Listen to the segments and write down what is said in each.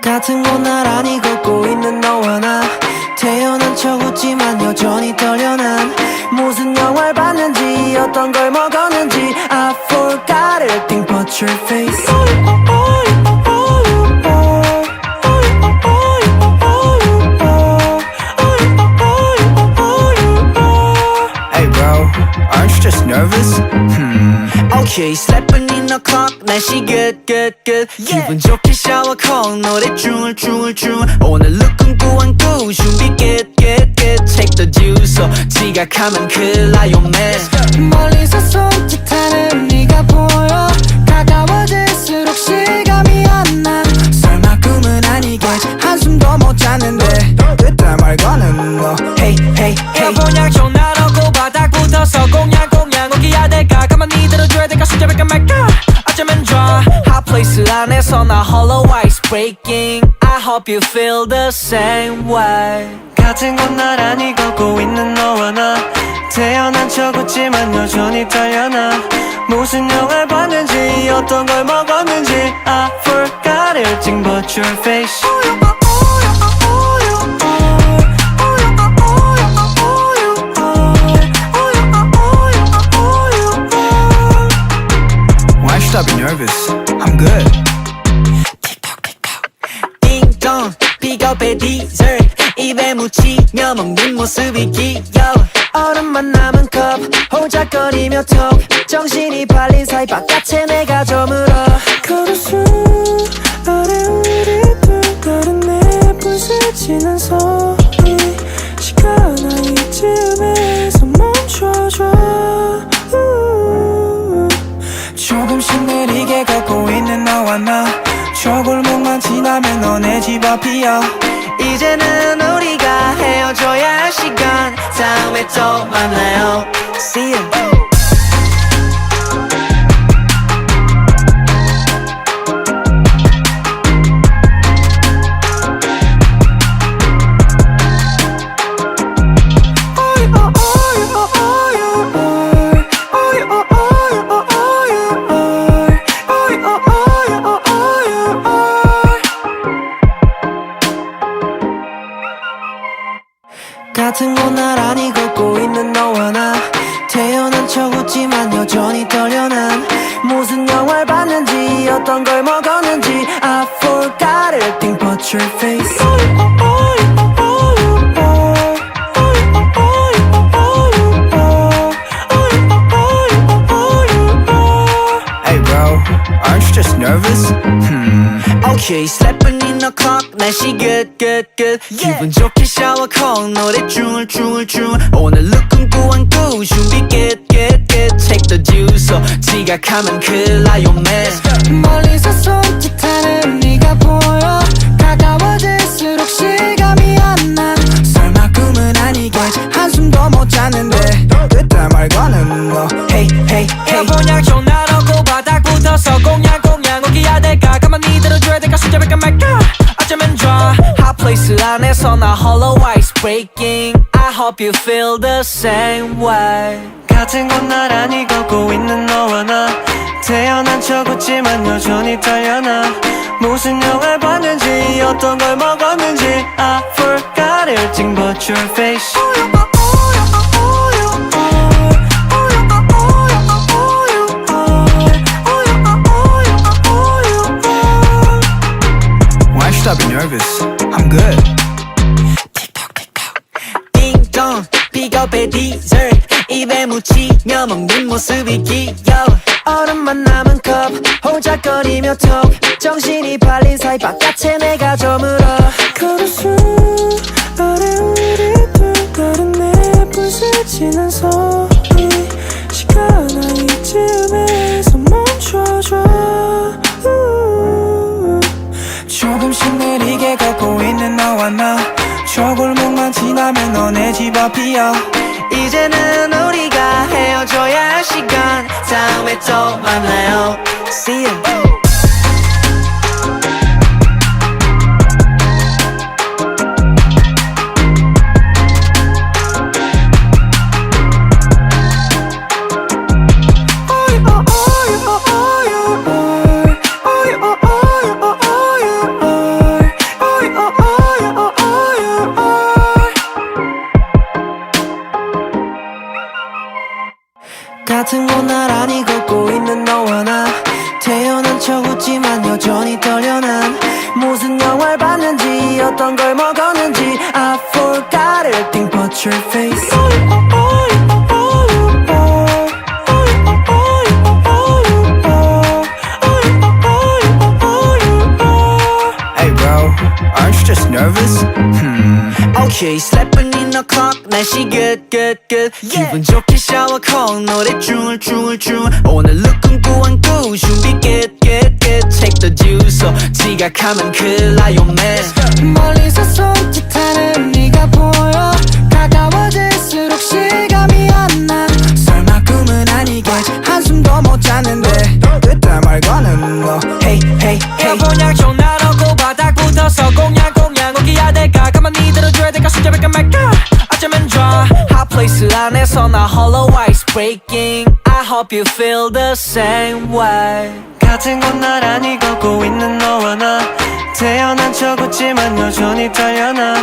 같은 곳 나란히 걷고 있는 너와 나 태어난 척 웃지만 여전히 떨려 난 무슨 영화를 봤는지 어떤 걸 먹었는지 I forgot everything but your face Hey bro, aren't you just nervous? Okay, sleeping in the clock 날씨 good good good 기분 좋게 샤워 콜 노래 중얼 오늘 룩은 꾸안꾸 준비 get take the juice 지각하면 큰일 나요 man 멀리서 손짓하는 네가 보여 가까워질수록 실감이 안나 설마 꿈은 아니겠지 한숨도 못 잤는데 그때 말 거는 너 Hey hey hey 에어본약 전화하고 바닥 붙어서 공양 오기야 될까 가만히 들어줘야 될까 숨잡을까 말까 어쩌면 좋아 Hot place 안에서 나 hollow ice breaking I hope you feel the same way 같은 곳 나란히 걷고 있는 너와 나 태어난 척 웃지만 여전히 떨려나 무슨 영화를 봤는지 어떤 걸 먹었는지 I forgot everything but your face Why should I be nervous? I'm good. 띵동 픽업의 디젤 입에 묻히며 먹는 모습이 귀여워 얼음만 남은 컵 호작거리며 톡 정신이 팔린 사이 바깥에 내가 저물어 걸을 수 아래 우리 둘 다른 내분 스치는 소리 시간아 이쯤에서 멈춰줘 조금씩 느리게 걷고 있는 너와 나 저 골목만 지나면 너네 집 앞이야 이제는 우리가 헤어져야 할 시간 다음에 또 만나요 See you 같은 곳 나란히 걷고 있는 너와 나 태어난 척 웃지만 여전히 떨려 난 무슨 영화를 봤는지 어떤 걸 먹었는지 I forgot everything but your face Hey bro, aren't you just nervous? Okay, sleeping in the clock 날씨 good 기분 좋게 샤워 콜 노래 중얼 오늘 룩은 꾸안꾸 준비 get take the juice 지각하면 큰일 나요 man 멀리서 손짓하는 네가 보여 가까워질수록 실감이 안나 설마 꿈은 아니겠지 한숨도 못 잤는데 그때 말 거는 너 Hey hey hey 에어본약 전화하고 바닥 붙어서 공양 오기야 될까 가만히 들어줘야 될까 숨잡을까 말까 어쩌면 좋아 Hot place 안에서 나 hollow ice breaking I hope you feel the same way 같은 곳 나란히 걷고 있는 너와 나 태어난 척 웃지만 여전히 떨려나 무슨 영화를 봤는지 어떤 걸 먹었는지 I forgot everything but your face Why should I be nervous? I'm good. 띵동 픽업의 디젤 입에 묻히며 먹는 모습이 귀여워 얼음만 남은 컵 호작거리며 톡 정신이 팔린 사이 바깥에 내가 저물어 걸을 수 아래 우리 둘 다른 내분 스치는 소리 시간아 이쯤에서 멈춰줘 조금씩 느리게 걷고 있는 너와 나 저 골목만 지나면 너네 집 앞이야 이제는 우리가 헤어져야 할 시간 다음에 또 만나요 See you 나란히 걷고 있는 너와 나 태어난 척 웃지만 여전히 떨려 난 무슨 영화를 봤는지 어떤 걸 먹었는지 I forgot everything but your face Hey bro, aren't you just nervous? Okay, 슬래퍼는 the clock 날씨 good good good 기분 좋게 샤워 콜 노래 줄 오늘 look은 꾸안꾸 준비 get take the juice 지각하면 큰일 나요 man 멀리서 손짓하는 네가 보여 가까워질수록 실감이 안 나 설마 꿈은 아니겠지 한숨도 못 잤는데 그때 말과는 너 Hey hey 이거 hey 그냥 좀 나놓고 바닥부터서 공양 오기야 될까 가만히 들어줘야 될까 숨잡을까 말까 어쩌면 좋아 Hot place 안에서 나 홀로 ice breaking I hope you feel the same way 같은 곳 나란히 걷고 있는 너와 나 태어난 척 웃지만 여전히 떨려나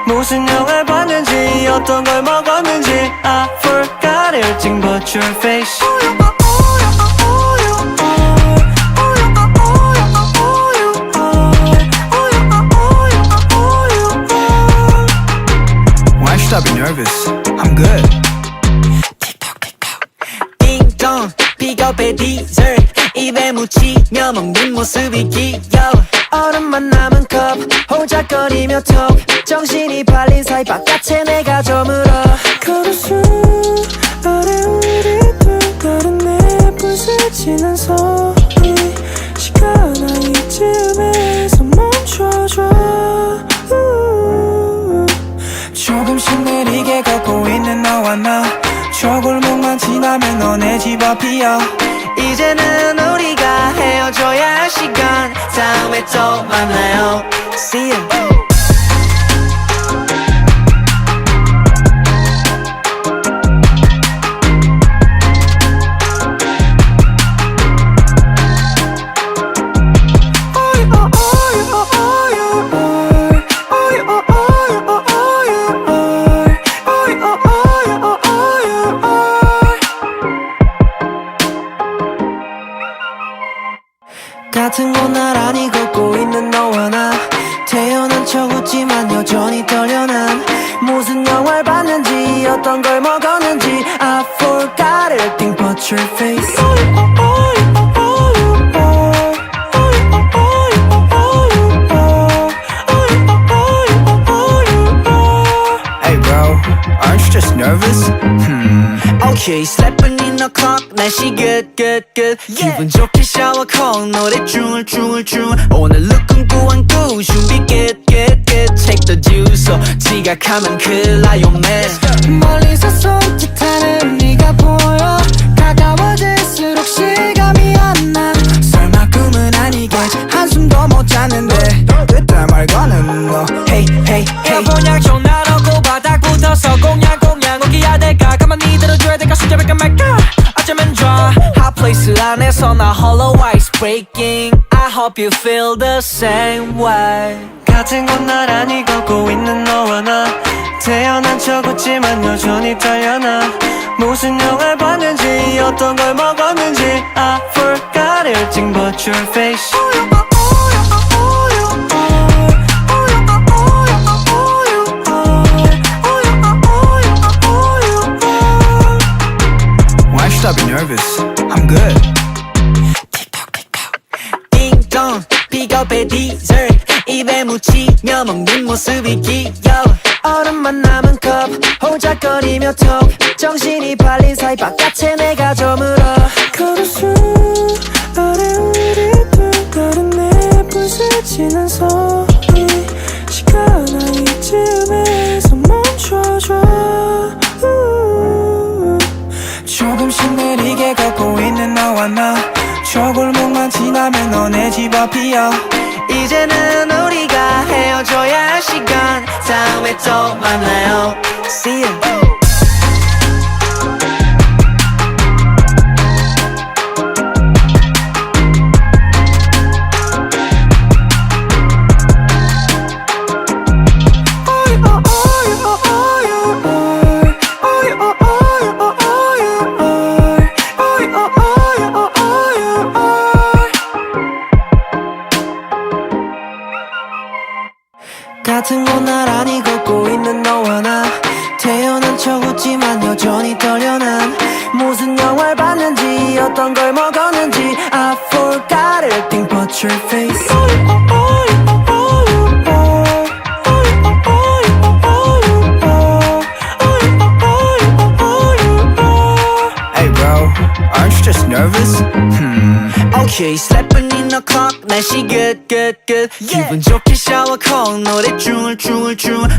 무슨 영화를 봤는지 어떤 걸 먹었는지 I forgot everything but your face Why should I be nervous? I'm good. 띵동 픽업의 디저트 입에 묻히며 먹는 모습이 귀여워 얼음만 남은 컵 호작거리며 톡 정신이 팔린 사이 바깥에 내가 저물어 걸어수 아래 우리 둘 다른 내 부서지는 소리 시간아 이쯤에서 멈춰줘 조금씩 느리게 걷고 있는 너와 나 저 골목만 지나면 너네 집 앞이야 이제는 우리가 헤어져야 할 시간 다음에 또 만나요 See you 같은 곳 나란히 걷고 있는 너와 나 태어난 척 웃지만 여전히 떨려 난 무슨 영화를 봤는지 어떤 걸 먹었는지 I forgot everything but your face Hey bro, aren't you just nervous? Okay, 슬래퍼는 the clock 날씨 good 기분 좋게 샤워 콜 노래 줄 오늘 look은 꾸안꾸 준비 get take the juice 지각하면 큰일 나요 man 멀리서 손짓하는 네가 보여 가까워질수록 실감이 안 나 설마 꿈은 아니겠지 한숨도 못 잤는데 그때 말과는 너 Hey hey 이거 hey 그냥 좀 나놓고 바닥부터서 공양 오기야 될까 가만히 들어줘야 될까 숨잡을까 말까 어쩌면 좋아 Hot place 안에서 나 홀로 ice breaking I hope you feel the same way 같은 곳 나란히 걷고 있는 너와 나 태어난 척 웃지만 여전히 떨려나 무슨 영화를 봤는지 어떤 걸 먹었는지 I forgot everything but your face Why should I be nervous? I'm good. 띵동 픽업의 디저트 입에 묻히며 먹는 모습이 귀여워 얼음만 남은 컵 호작거리며 톡 정신이 팔린 사이 바깥에 내가 저물어 걸어수 아래 우리 둘 다른 내 부서지는 소리 시간아 이쯤에서 멈춰줘 조금씩 느리게 걷고 있는 너와 나 저 골목만 지나면 너네 집 앞이야 이제는 우리가 헤어져야 할 시간 다음에 또 만나요 See you 같은 곳 나란히 걷고 있는 너와 나 태어난 척 웃지만 여전히 떨려 난 무슨 영화를 봤는지 어떤 걸 먹었는지 I forgot everything but your face Hey bro, aren't you just nervous? Okay, 슬픈 in the clock 날씨 good good good 기분 좋게 샤워 콜 노래 줄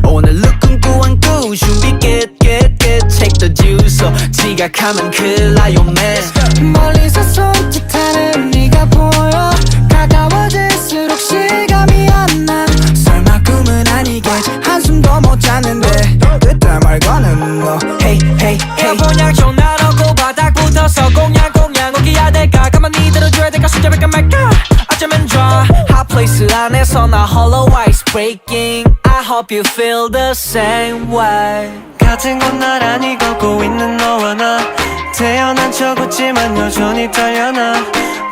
오늘 look 꾸안 꾸 준비 get take the juice 지각하면 큰일 나요 man 멀리서 손짓하는 네가 보여 가까워질수록 실감이 안 나 설마 꿈은 아니겠지 한숨도 못 잤는데 그때 말고는 너 Hey hey hey 에어본약 나눠고 바닥부터서 공양 오기야 될까 가만히 들어줘야 될까 숨잡을까 말까 어쩌면 좋아 Hot place 안에서 나 hollow ice breaking I hope you feel the same way 같은 곳 나란히 걷고 있는 너와 나 태어난 척 웃지만 여전히 떨려나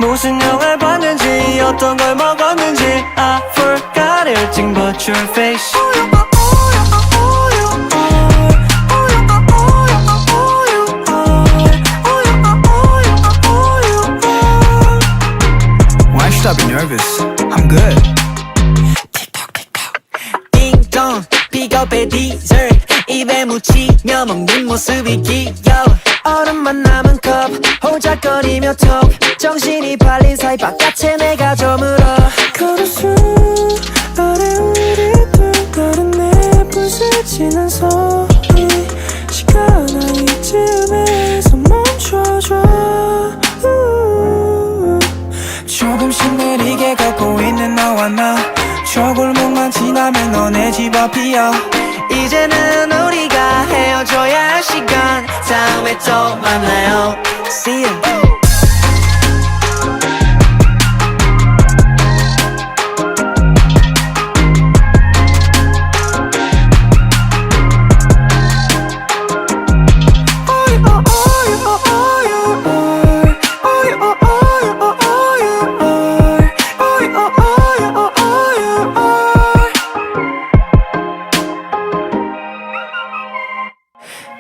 무슨 영화를 봤는지 어떤 걸 먹었는지 I forgot everything but your face Why should I be nervous? I'm good. 띵동 픽업의 디젤 입에 묻히며 먹는 모습이 귀여워 얼음만 남은 컵 호작거리며 톡 정신이 팔린 사이 바깥에 내가 저물어 걸어수 아래 우리 둘 다른 내 부서지는 소리 시간아 이쯤에서 멈춰줘 조금씩 느리게 걷고 있는 너와 나 저 골목만 지나면 너네 집 앞이야 이제는 우리가 헤어져야 할 시간 다음에 또 만나요 See you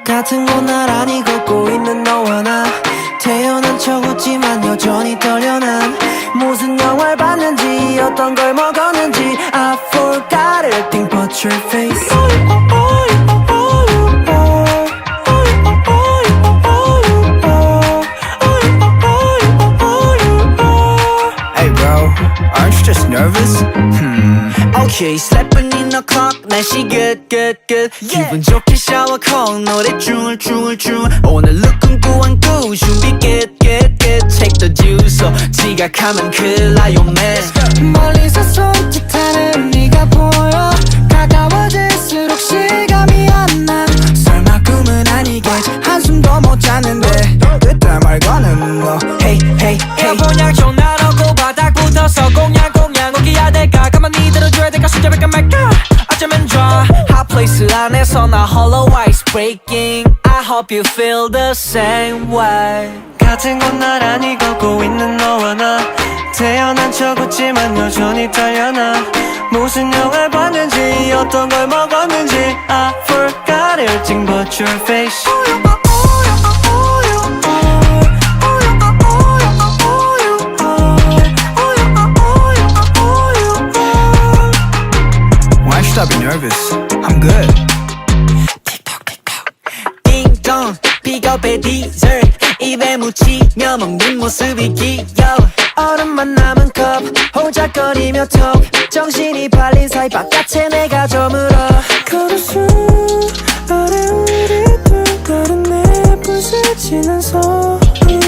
같은 곳 나란히 걷고 있는 너와 나 태어난 척 웃지만 여전히 떨려 난 무슨 영화를 봤는지 어떤 걸 먹었는지 I forgot everything but your face Hey bro, aren't you just nervous? Okay, 슬픈 in the clock 날씨 good 기분 좋게 샤워 콜 노래 줄 오늘 look 꾸안 꾸 준비 get take the juice 지각하면 큰일 나요 man 멀리서 손짓하는 네가 보여 가까워질수록 실감이 안 나 설마 꿈은 아니겠지 한숨도 못 잤는데 그때 말고는 너 Hey hey hey 에어본약 나눠고 바닥부터서 공양 오기야 될까 가만히 들어줘야 될까 숨잡을까 말까 어쩌면 좋아 Hot place 안에서 나 hollow ice breaking I hope you feel the same way 같은 곳 나란히 걷고 있는 너와 나 태어난 척 웃지만 여전히 떨려나 무슨 영화를 봤는지 어떤 걸 먹었는지 I forgot everything but your face Why should I be nervous? I'm good. 띵동 픽업의 디젤 입에 묻히며 먹는 모습이 귀여워 얼음만 남은 컵 호작거리며 톡 정신이 팔린 사이 바깥에 내가 저물어 걸어수 아래 우리 둘 다른 내 부서지는 소리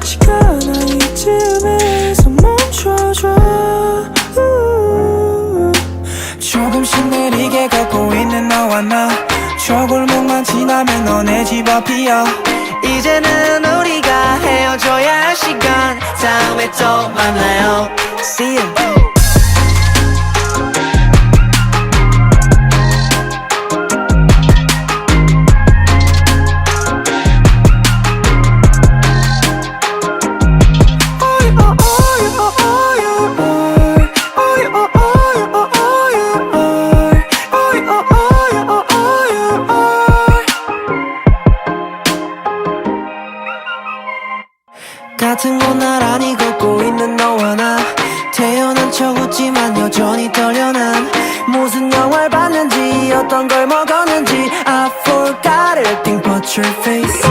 시간아 이쯤에서 멈춰줘 조금씩 느리게 걷고 있는 너와 나 저 골목만 지나면 너네 집 앞이야 이제는 우리가 헤어져야 할 시간 다음에 또 만나요 See you 어떤 걸 먹었는지 I forgot everything but your face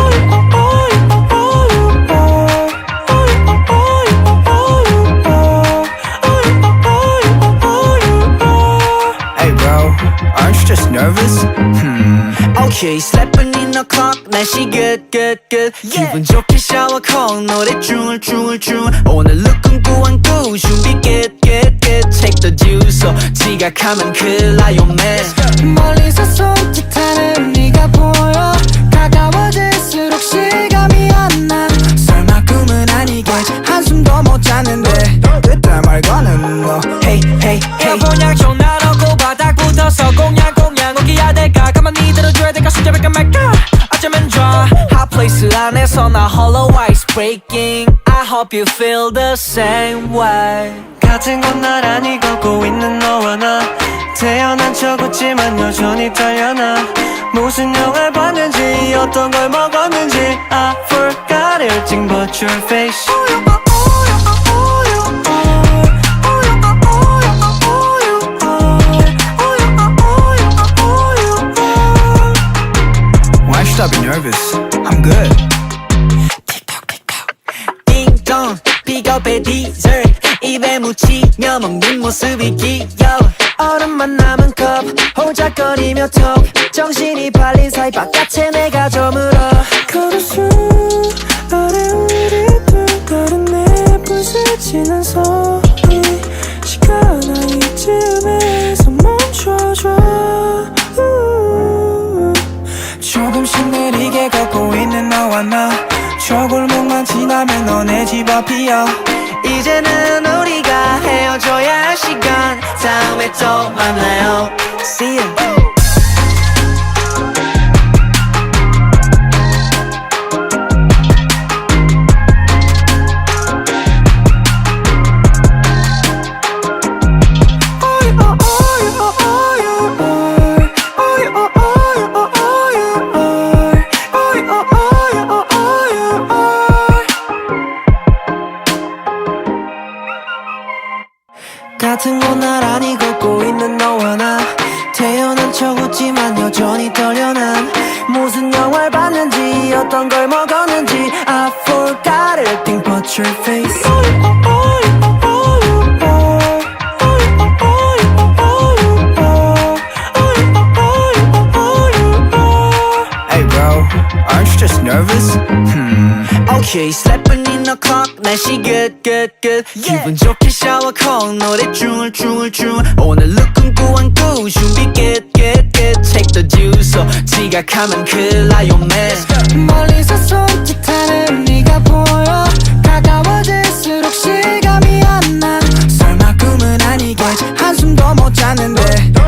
Hey bro, aren't you just nervous? Okay, 슬래픈 in the clock 날씨 good good good 기분 좋게 샤워 콜 노래 줄 오늘 look은 꾸안꾸 준비 get take the juice 지각하면 큰일 나요 man 멀리서 손짓하는 네가 보여 가까워질수록 실감이 안 나 설마 꿈은 아니겠지 한숨도 못 자는데 그때 말고는 뭐 Hey 에어본약 전화하고 바닥부터서 공양 오기야 될까 가만히 들어줘야 될까 숨잡을까 말까 어쩌면 좋아 Hot place 안에서 나 hollow ice breaking I hope you feel the same way 같은 곳 나란히 걷고 있는 너와 나 태어난 척 웃지만 여전히 떨려나 무슨 영화를 봤는지 어떤 걸 먹었는지 I forgot everything but your face Why should I be nervous? I'm good. 띵동 픽업의 dessert 입에 묻히며 먹는 모습이 귀여워 얼음만 남은 컵 호작거리며 톡 정신이 팔린 사이 바깥에 내가 저물어 걸을 수 아래 우리 둘 다른 내 부스지는 소리 시간아 이쯤에서 멈춰줘 조금씩 느리게 걷고 있는 너와 나 저 골목만 지나면 너네 집 앞이야 이제는 우리가 헤어져야 할 시간 다음에 또 만나요 See you 같은 곳 나란히 걷고 있는 너와 나 태어난 척 웃지만 여전히 떨려 난 무슨 영화를 봤는지 어떤 걸 먹었는지 I forgot everything but your face Hey bro, aren't you just nervous? Okay, 슬래픈 in the clock 날씨 good 기분 좋게 샤워 콜 노래 줄 오늘 look은 꾸안꾸 준비 get take the juice 지각하면 큰일 나요 man 멀리서 손짓하는 네가 보여 가까워질수록 실감이 안 나 설마 꿈은 아니겠지 한숨도 못 자는데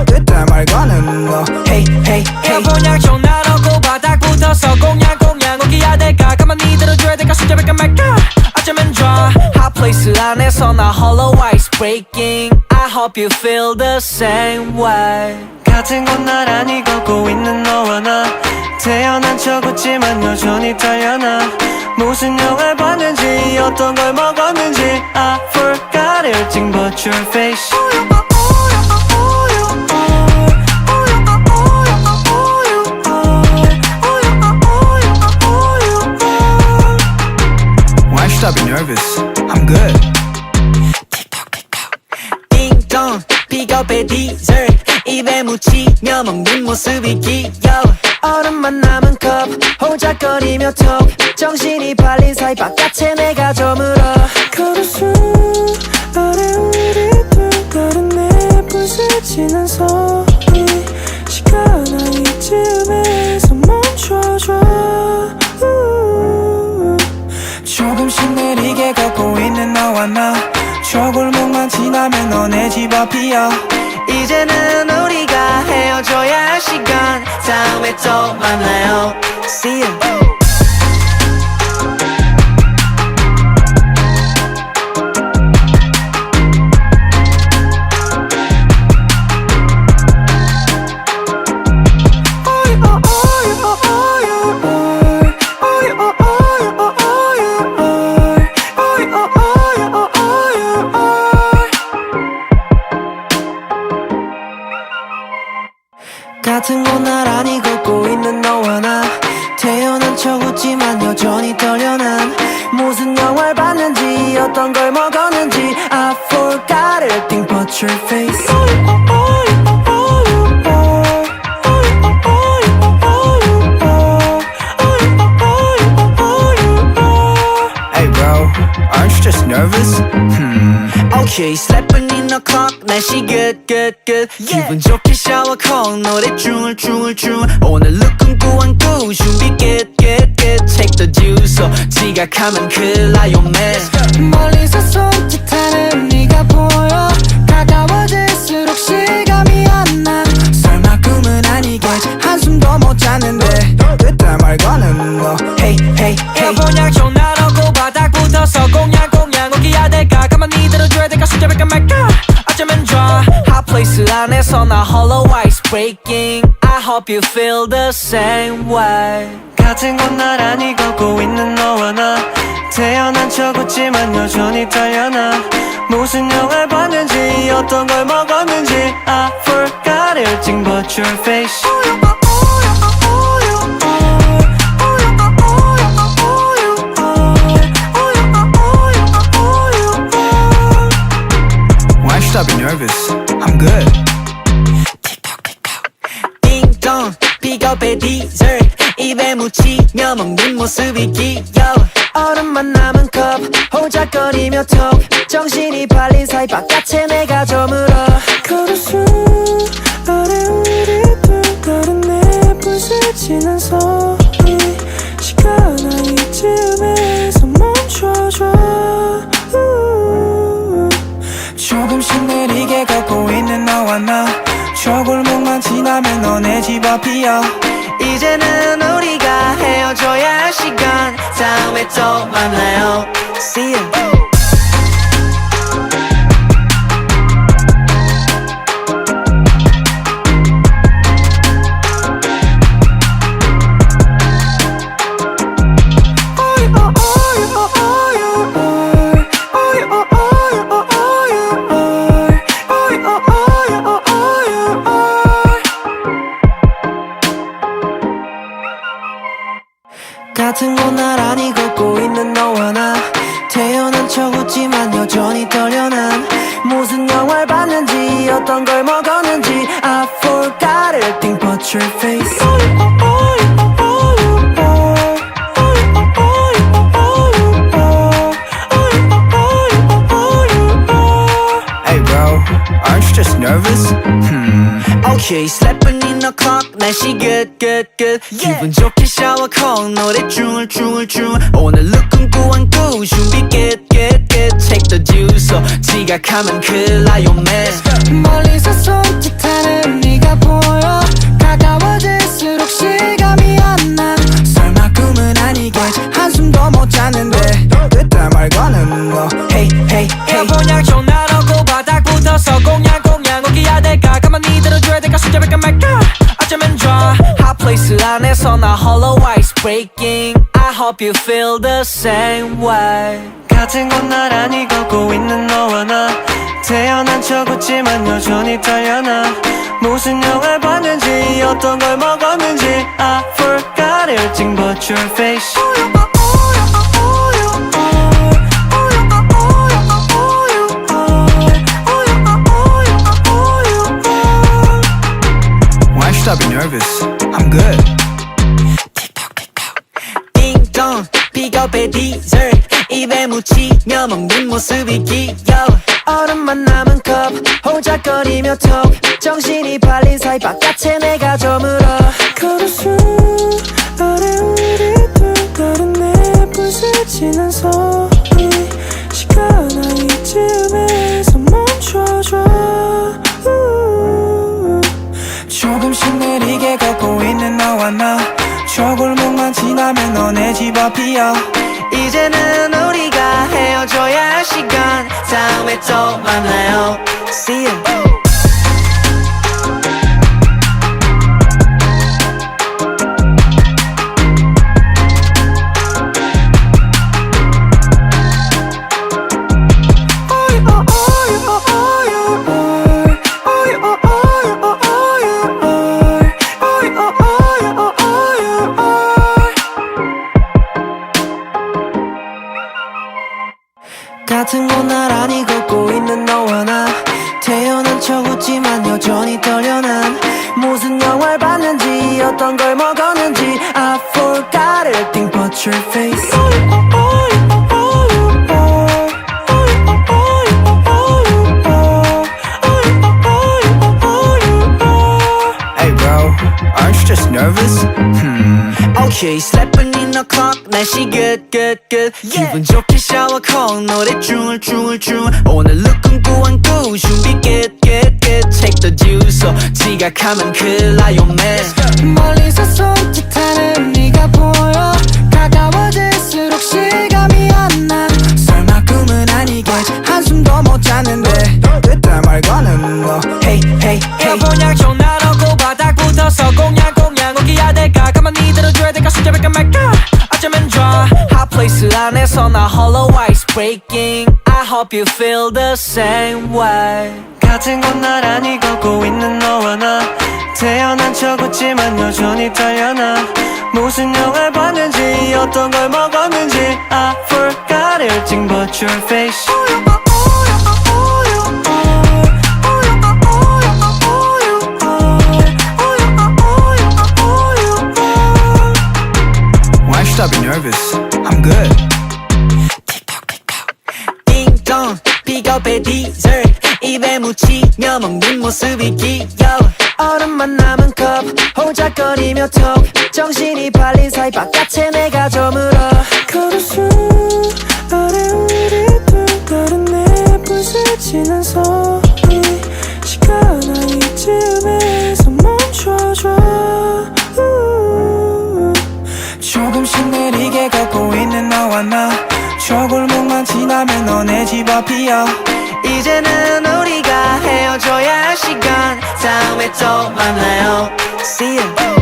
그때 말고는 뭐 Hey 에어본약 전화하고 바닥부터서 공양 오기야 될까 가만히 들어줘야 될까 숨잡을까 말까 어쩌면 좋아 Hot place 안에서 나 hollow ice breaking I hope you feel the same way 같은 곳 나란히 걷고 있는 너와 나 태어난 척 웃지만 여전히 떨려나 무슨 영화를 봤는지 어떤 걸 먹었는지 I forgot everything but your face Why should I be nervous? I'm good. 띵동 픽업의 dessert 입에 묻히며 먹는 모습이 귀여워 얼음만 남은 컵 호작거리며 톡 정신이 팔린 사이 바깥에 내가 저물어 걸을 수 아래 우리 둘 다른 내 부스지는 소리 시간아 이쯤에서 멈춰줘 조금씩 느리게 걷고 있는 너와 나 저 골목만 지나면 너네 집 앞이야 이제는 우리가 헤어져야 할 시간 다음에 또 만나요 See you 같은 곳 나란히 걷고 있는 너와 나 태어난 척 웃지만 여전히 떨려 난 무슨 영화를 봤는지 어떤 걸 먹었는지 I forgot everything but your face Hey bro, aren't you just nervous? Okay, 슬래픈 in the clock 날씨 good good good 기분 좋게 샤워 콜 노래 줄 오늘 룩은 꾸안꾸 준비 get Take the juice 지각하면 큰일 나요 man 멀리서 손짓하는 네가 보여 가까워질수록 실감이 안 나 설마 꿈은 아니겠지 한숨도 못 잤는데 그때 말고는 너 Hey hey hey 에어본약 좀 나눠고 바닥부터 서공양 오기야 될까 가만히 들어줘야 될까 숨잡을까 말까 어쩌면 좋아 Hot place 안에서 나 hollow ice breaking I hope you feel the same way 같은 곳 나란히 걷고 있는 너와 나 태어난 척 웃지만 여전히 떨려나 무슨 영화를 봤는지 어떤 걸 먹었는지 I forgot everything but your face Why should I be nervous? I'm good. 띵동 픽업의 디저트 입에 묻히며 먹는 모습이 귀여워 얼음만 남은 컵 호작거리며 톡 정신이 팔린 사이 바깥에 내가 저물어 걸을 수 아래 우리 둘 다른 내 부서지는 소리 시간아 이쯤에서 멈춰줘 조금씩 느리게 걷고 있는 너와 나 저 골목만 지나면 너네 집 앞이야 이제는 우리가 헤어져야 할 시간 다음에 또 만나요 See you 같은 곳 나란히 걷고 있는 너와 나 태어난 척 웃지만 여전히 떨려 난 무슨 영화를 봤는지 어떤 걸 먹었는지 I forgot everything but your face Hey bro, aren't you just nervous? Okay, 슬래픈 in the clock 날씨 good 기분 좋게 샤워 콜 노래 줄 오늘 룩은 꾸안꾸 준비 get Take the juice 지각하면 큰일 나요 man 멀리서 손짓하는 네가 보여 가까워질수록 실감이 안 나 설마 꿈은 아니겠지 한숨도 못 잤는데 그때 말고는 너 Hey hey hey 에어본약 좀 나눠고 바닥부터 서공양 오기야 될까 가만히 들어줘야 될까 숨잡을까 말까 어쩌면 좋아 Hot place 안에서 나 hollow ice breaking I hope you feel the same way 같은 곳 나란히 걷고 있는 너와 나 태어난 척 웃지만 여전히 떨려나 무슨 영화를 봤는지 어떤 걸 먹었는지 I forgot everything but your face Why should I be nervous? I'm good. 띵동 픽업의 디저트 입에 묻히며 먹는 모습이 귀여워 얼음만 남은 컵 호작거리며 톡 정신이 팔린 사이 바깥에 내가 저물어 걸을 수 아래 우리 둘 다른 내 부서지는 소리 시간아 이쯤에서 멈춰줘 조금씩 느리게 걷고 있는 너와 나 저 골목만 지나면 너네 집 앞이야 이제는 우리가 헤어져야 할 시간 다음에 또 만나요 See you 여전히 떨려 난 무슨 영화를 봤는지 어떤 걸 먹었는지 I forgot everything but your face Hey bro, aren't you just nervous? Okay, 슬래픈 in the clock 날씨 good good good 기분 좋게 샤워 콜 노래 줄 오늘 look 꾸안 꾸 준비 get take the juice 지각하면 큰일 나요 man 멀리서 손짓하는 네가 보여 가까워질수록 실감이 안나 설마 꿈은 아니겠지 한숨도 못 잤는데 그때 말고는 너 Hey hey hey 에어본약 전화하고 바닥부터서 공양 오기야 될까 가만히 들어줘야 될까 숨잡을까 말까 어쩌면 좋아 Hot place 안에서 나 hollow ice breaking I hope you feel the same way 같은 곳 나란히 걷고 있는 너와 나 태어난 척 웃지만 여전히 떨려나 무슨 영화를 봤는지 어떤 걸 먹었는지 I forgot everything but your face Why should I be nervous? I'm good. 띵동 픽업의 dessert 입에 묻히며 먹는 모습이 귀여워 얼음만 남은 컵 호작거리며 톡 정신이 팔린 사이 바깥에 내가 저물어 걸어수 아래 우리 둘 다른 내 부스치는 소리 시간아 이쯤에서 멈춰줘 조금씩 느리게 걷고 있는 너와 나 저 골목만 지나면 너네 집 앞이야 이제는 우리가 헤어져야 할 시간 다음에 또 만나요 See you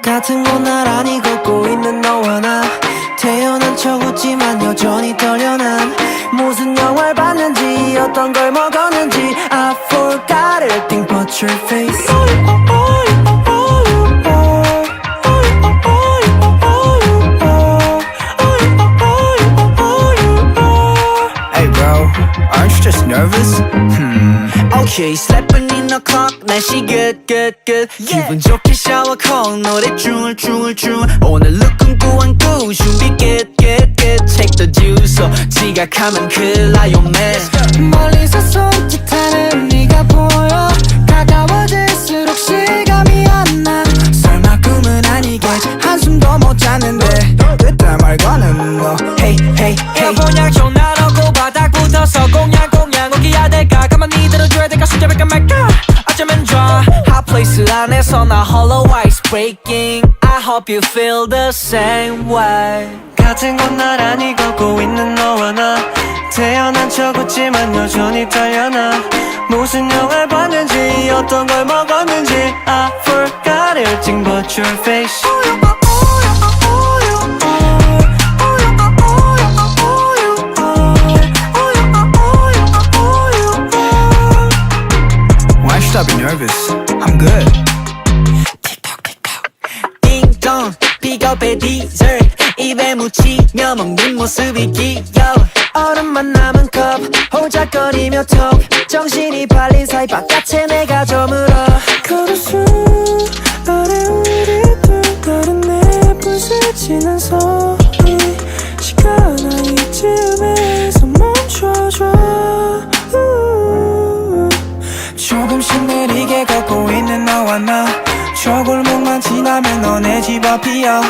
같은 곳 나란히 걷고 있는 너와 나 태어난 척 웃지만 여전히 떨려 난 무슨 영화를 봤는지 어떤 걸 먹었는지 I forgot everything but your face Hey bro, aren't you just nervous? Okay, 슬래픈 in the clock 날씨 good 기분 좋게 샤워 콜 노래 줄 오늘 look 꾸안 꾸 준비 get take the juice 지각하면 큰일 나요 man 멀리서 손짓하는 네가 보여 가까워질수록 실감이 안나 설마 꿈은 아니겠지 한숨도 못 잤는데 그때 말고는 너 Hey hey hey 에어본약 전화하고 바닥부터서 공양 오기야 될까 가만히 들어줘야 될까 숨잡을까 말까 어쩌면 좋아 Hot place 안에서 나 hollow ice breaking I hope you feel the same way 같은 곳 나란히 걷고 있는 너와 나 태어난 척 웃지만 여전히 떨려나 무슨 영화를 봤는지 어떤 걸 먹었는지 I forgot everything but your face Why should I be nervous? I'm good. 띵동 픽업의 dessert 입에 묻히며 먹는 모습이 귀여워 얼음만 남은 컵 호작거리며 톡 정신이 팔린 사이 바깥에 내가 저물어 걸어수 아래 우리 둘 다른 내 부스치는 소리 시간아 이쯤에서 멈춰줘 조금씩 느리게 걷고 있는 너와 나 저 골목만 지나면 너네 집 앞이야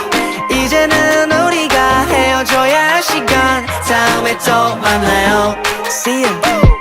이제는 우리가 헤어져야 할 시간 다음에 또 만나요 See you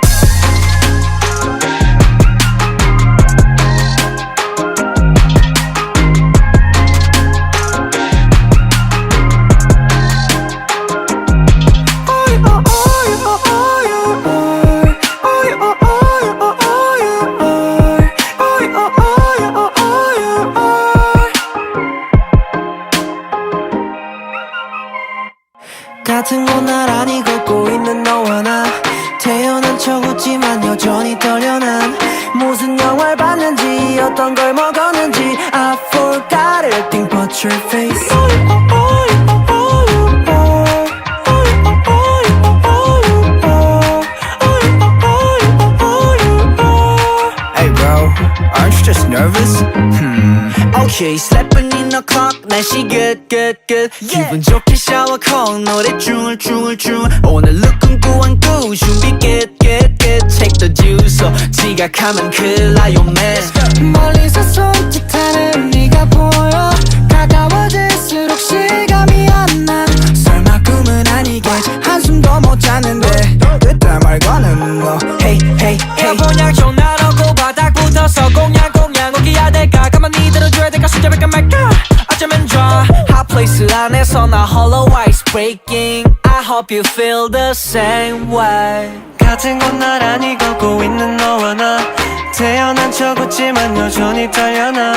같은 곳 나란히 걷고 있는 너와 나 태어난 척 웃지만 여전히 떨려 난 무슨 영화를 봤는지 어떤 걸 먹었는지 I forgot everything but your face Hey bro, aren't you just nervous? Okay, slapping in the clock, 날씨 good, good, good. 기분 좋게 샤워 콜, 노래 줄. 오늘 look 꾸안꾸, 준비 get. Take the juice, 지각하면 큰일 나요, man. 멀리서 손짓하는 네가 보여 가까워질수록 실감이 안 나 설마 꿈은 아니겠지 한숨도 못 잤는데 그때 말과는 너 Hey 그냥 좀 나르고 바닥부터서 공양 오기야 될까 가만히 들어줘야 될까 숨잡을까 말까 어쩌면 좋아 Hot place 안에서 나 hollow ice breaking I hope you feel the same way 같은 곳 나란히 걷고 있는 너와 나 태어난 척 웃지만 여전히 떨려나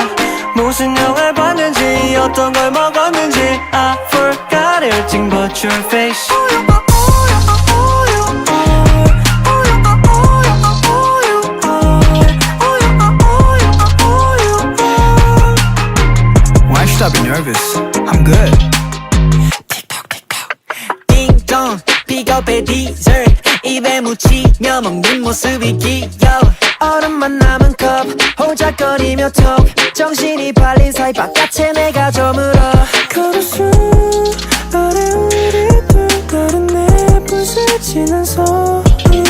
무슨 영화를 봤는지 어떤 걸 먹었는지 I forgot everything but your face Why should I be nervous? I'm good. 띵동, 픽업의 dessert. 입에 묻히며 먹는 모습이 귀여워. 얼음만 남은 컵 호작거리며 톡 정신이 팔린 사이 바깥에 내가 저물어 걸어수 아래 우리 둘 다른 내 부서지는 소리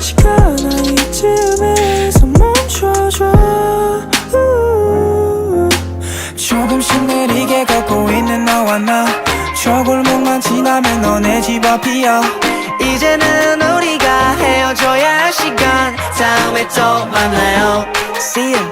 시간아 이쯤에서 멈춰줘 조금씩 느리게 걷고 있는 너와 나 저 골목만 지나면 너네 집 앞이야 이제는 우리가 헤어져야 할 시간. 다음에 또 만나요. See you.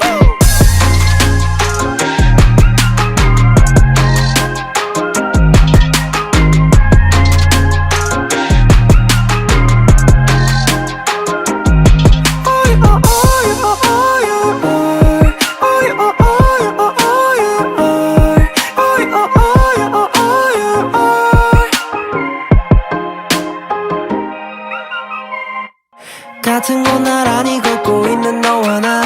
같은 곳 나란히 걷고 있는 너와 나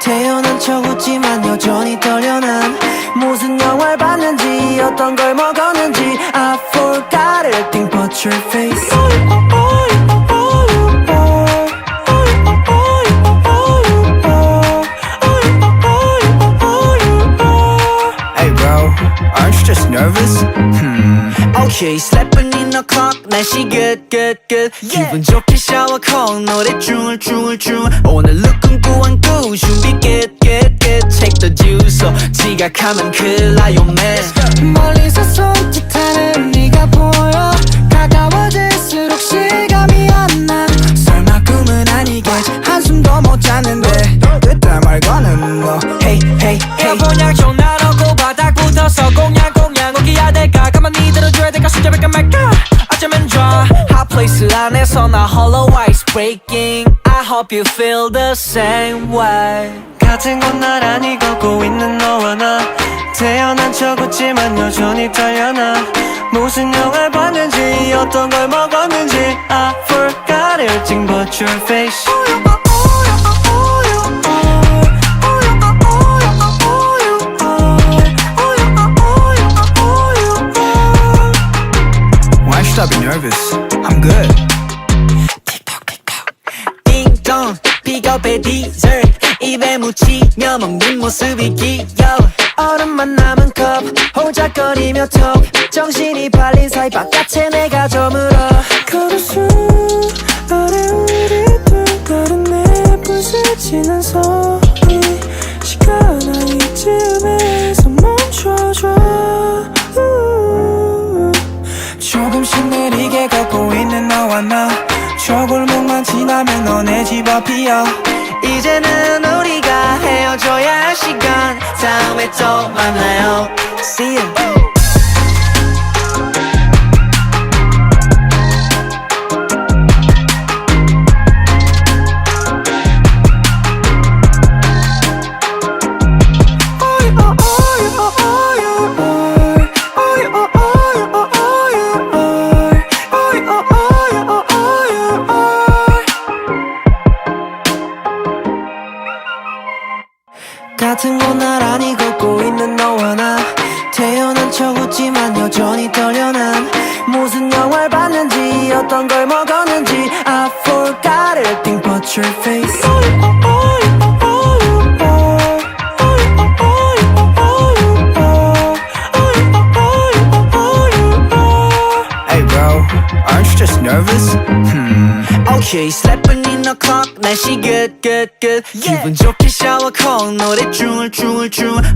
태어난 척 웃지만 여전히 떨려 난 무슨 영화를 봤는지 어떤 걸 먹었는지 I forgot everything but your face Hey bro, aren't you just nervous? Okay, slapping in the clock, 날씨 good. 기분 좋게 샤워 콜, 노래 줄. 오늘 look 꾸안꾸, 준비 get. Take the juice, 지각하면 큰일 나요, man. 멀리서 손짓하는 네가 보여 가까워질수록 실감이 안 나 설마 꿈은 아니겠지 한숨도 못 잤는데 그때 말과는 너 Hey 그냥 좀 나르고 바닥부터서 공양 오기야 될까 가만히 들어줘야 될까 숨잡을까 말까 어쩌면 좋아 Hot place 안에서 나 hollow ice breaking I hope you feel the same way 같은 곳 나란히 걷고 있는 너와 나 태어난 척 웃지만 여전히 떨려나 무슨 영화를 봤는지 어떤 걸 먹었는지 I forgot everything but your face Why should I be nervous? I'm good. 띵동, 픽업의 dessert. 입에 묻히며 먹는 모습이 귀여워. 얼음만 남은 컵 호작거리며 톡 정신이 팔린 사이 바깥에 내가 저물어 걸어수 아래 우리 둘 다른 내 부서지는 소리 시간아 이쯤에서 멈춰줘 조금씩 느리게 걷고 있는 너와 나 저 골목만 지나면 너네 집 앞이야 이제는 우리가 헤어져야 할 시간. 다음에 또 만나요. See you. 여전히 떨려 난 무슨 영화를 봤는지 어떤 걸 먹었는지 I forgot everything but your face Hey bro, aren't you just nervous? Okay, sleeping in the clock 날씨 good good good 기분 좋게 샤워 콜 노래 줄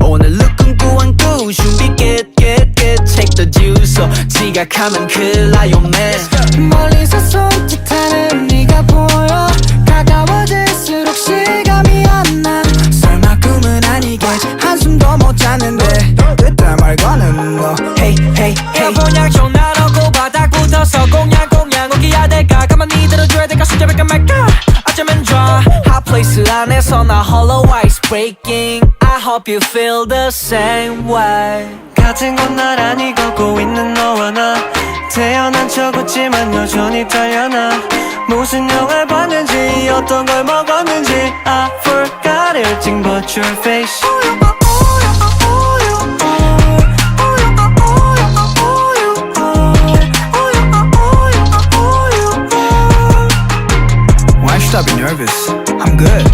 오늘 looking 구한 구 준비 get take the juice 지각하면 큰일 나요 man 멀리서 손짓하는 네가 보여 가까워질수록 실감이 안 나 설마 꿈은 아니겠지 한숨도 못 잤는데 그때 말고는 너 Hey hey hey 보약종 나르고 바닥 붙어서 공양 오기야 될까 가만히 들어줘야 될까 숨잡을까 말까 어쩌면 좋아 Hot place 안에서 나 hollow ice breaking I hope you feel the same way 같은 곳 나란히 걷고 있는 너와 나 태어난 척 웃지만 여전히 떨려나 무슨 영화를 봤는지 어떤 걸 먹었는지 I forgot everything but your face Why should I be nervous? I'm good.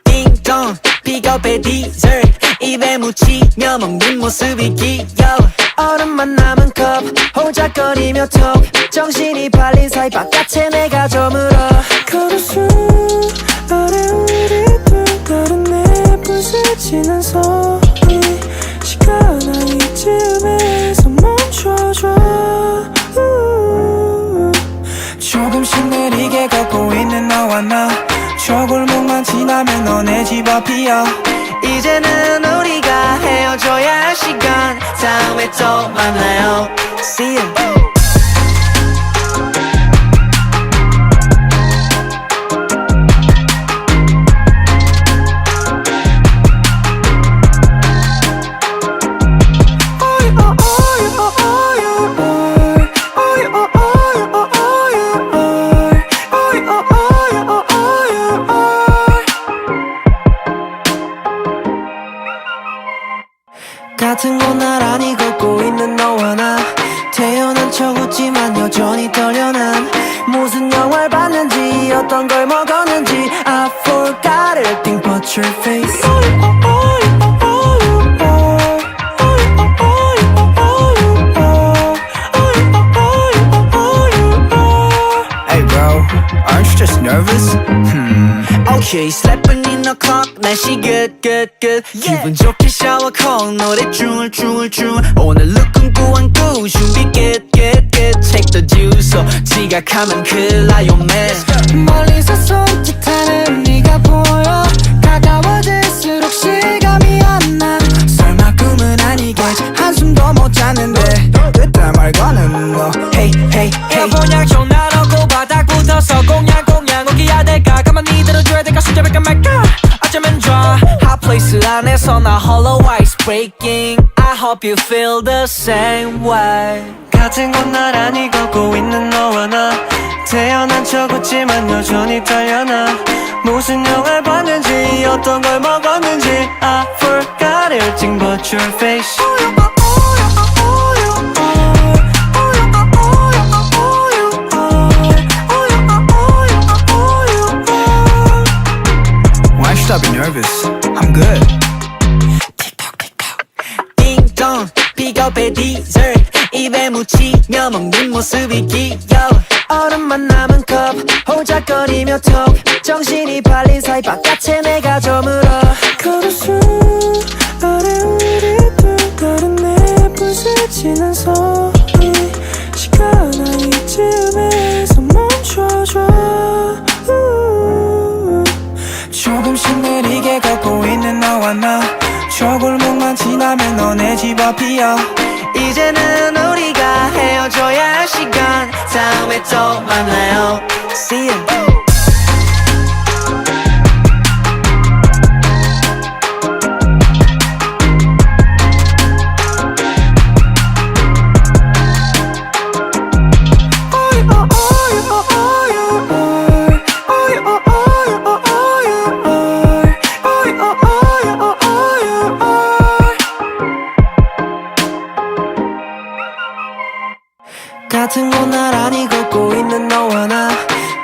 띵동 픽업의 dessert 입에 묻히며 먹는 모습이 귀여워 얼음만 남은 컵 호작거리며 톡 정신이 팔린 사이 바깥에 내가 저물어 걸을수 아래 우리 둘 다른 내 부서지는 소리 시간아 이쯤에서 멈춰줘 조금씩 느리게 걷고 있는 너와 나 저 골목만 지나면 너네 집 앞이야 이제는 우리가 헤어져야 할 시간 다음에 또 만나요 See you 같은 곳 나란히 걷고 있는 너와 나 태어난 척 웃지만 여전히 떨려 난 무슨 영화를 봤는지 어떤 걸 먹었는지 I forgot everything but your face Hey bro, aren't you just nervous? Okay, sleeping in the clock 날씨 good 기분 좋게 샤워 콜 노래 줄 오늘 looking 구한 구 준비 get take the juice 지각하면 큰일 나요 man 멀리서 손짓하는 네가 보여 가까워질수록 실감이 안 나 설마 꿈은 아니겠지 한숨도 못 잤는데 그때 말고는 너 Hey hey hey 보약종 나르고 바닥 붙어서 공양 오기야 될까 가만히 들어줘야 될까 숨잡을까 말까 어쩌면 좋아 Hot place 안에서 나 hollow ice breaking I hope you feel the same way 같은 곳 나란히 걷고 있는 너와 나 태어난 척 웃지만 여전히 떨려나 무슨 영화를 봤는지 어떤 걸 먹었는지 I forgot everything but your face Why should I be nervous? I'm good. 띵동 픽업의 dessert 입에 묻히며 먹는 모습이 귀여워 얼음만 남은 컵 호작거리며 톡 정신이 팔린 사이 바깥에 내가 저물어 걸을수 아래 우리 둘 다른 내 부서지는 소리 시간아 이쯤에서 멈춰줘 조금씩 느리게 걷고 있는 너와 나 저 골목만 지나면 너네 집 앞이야 이제는 우리가 헤어져야 할 시간 다음에 또 만나요 See you 같은 곳 나란히 걷고 있는 너와 나